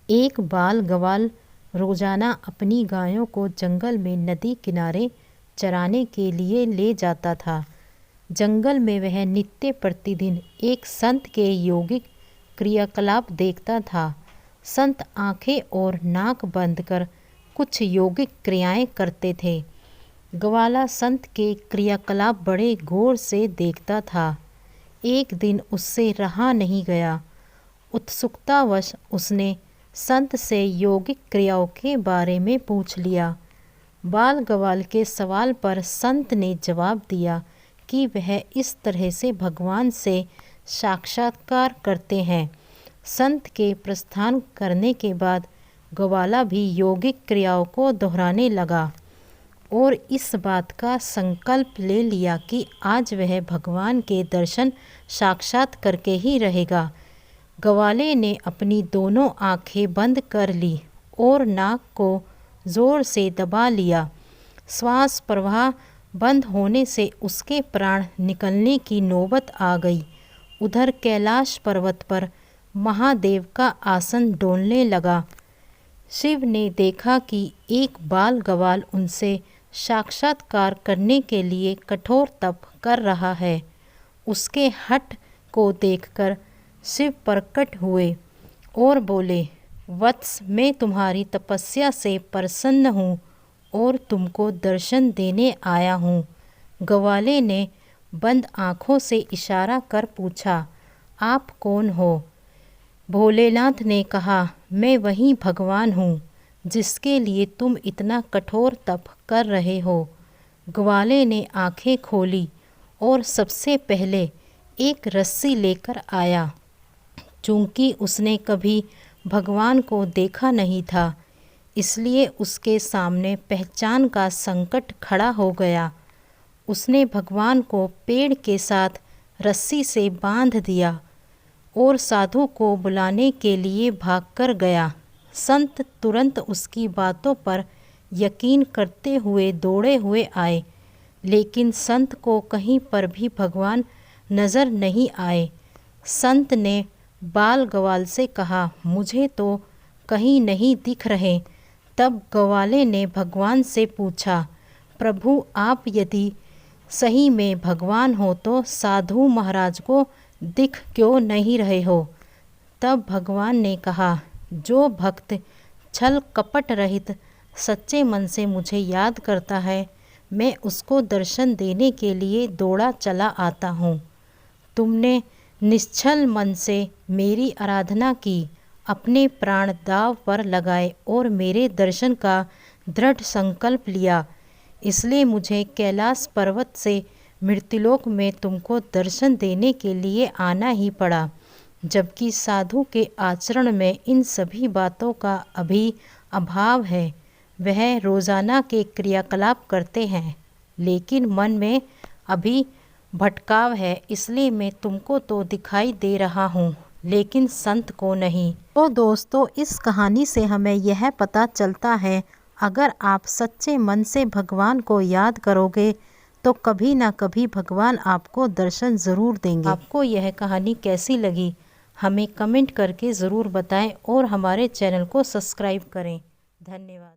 एक बाल ग्वाल रोजाना अपनी गायों को जंगल में नदी किनारे चराने के लिए ले जाता था। जंगल में वह नित्य प्रतिदिन एक संत के यौगिक क्रियाकलाप देखता था। संत आंखें और नाक बंद कर कुछ यौगिक क्रियाएं करते थे। ग्वाला संत के क्रियाकलाप बड़े गौर से देखता था। एक दिन उससे रहा नहीं गया। उत्सुकतावश उसने संत से यौगिक क्रियाओं के बारे में पूछ लिया। बाल ग्वाल के सवाल पर संत ने जवाब दिया कि वह इस तरह से भगवान से साक्षात्कार करते हैं। संत के प्रस्थान करने के बाद ग्वाला भी यौगिक क्रियाओं को दोहराने लगा और इस बात का संकल्प ले लिया कि आज वह भगवान के दर्शन साक्षात करके ही रहेगा। ग्वाले ने अपनी दोनों आंखें बंद कर ली और नाक को जोर से दबा लिया। श्वास प्रवाह बंद होने से उसके प्राण निकलने की नौबत आ गई। उधर कैलाश पर्वत पर महादेव का आसन डोलने लगा। शिव ने देखा कि एक बाल ग्वाल उनसे साक्षात्कार करने के लिए कठोर तप कर रहा है। उसके हठ को देखकर शिव प्रकट हुए और बोले, वत्स, मैं तुम्हारी तपस्या से प्रसन्न हूँ और तुमको दर्शन देने आया हूँ। ग्वाले ने बंद आँखों से इशारा कर पूछा, आप कौन हो? भोलेनाथ ने कहा, मैं वही भगवान हूँ जिसके लिए तुम इतना कठोर तप कर रहे हो। ग्वाले ने आंखें खोली और सबसे पहले एक रस्सी लेकर आया। चूंकि उसने कभी भगवान को देखा नहीं था, इसलिए उसके सामने पहचान का संकट खड़ा हो गया। उसने भगवान को पेड़ के साथ रस्सी से बांध दिया और साधु को बुलाने के लिए भागकर गया। संत तुरंत उसकी बातों पर यकीन करते हुए दौड़े हुए आए, लेकिन संत को कहीं पर भी भगवान नज़र नहीं आए। संत ने बाल ग्वाल से कहा, मुझे तो कहीं नहीं दिख रहे। तब ग्वाले ने भगवान से पूछा, प्रभु, आप यदि सही में भगवान हो तो साधु महाराज को दिख क्यों नहीं रहे हो? तब भगवान ने कहा, जो भक्त छल कपट रहित सच्चे मन से मुझे याद करता है, मैं उसको दर्शन देने के लिए दौड़ा चला आता हूँ। तुमने निश्चल मन से मेरी आराधना की, अपने प्राण दांव पर लगाए और मेरे दर्शन का दृढ़ संकल्प लिया, इसलिए मुझे कैलाश पर्वत से मृत्युलोक में तुमको दर्शन देने के लिए आना ही पड़ा। जबकि साधु के आचरण में इन सभी बातों का अभी अभाव है। वह रोज़ाना के क्रियाकलाप करते हैं, लेकिन मन में अभी भटकाव है, इसलिए मैं तुमको तो दिखाई दे रहा हूँ, लेकिन संत को नहीं। तो दोस्तों, इस कहानी से हमें यह पता चलता है, अगर आप सच्चे मन से भगवान को याद करोगे तो कभी ना कभी भगवान आपको दर्शन ज़रूर देंगे। आपको यह कहानी कैसी लगी हमें कमेंट करके ज़रूर बताएं और हमारे चैनल को सब्सक्राइब करें। धन्यवाद।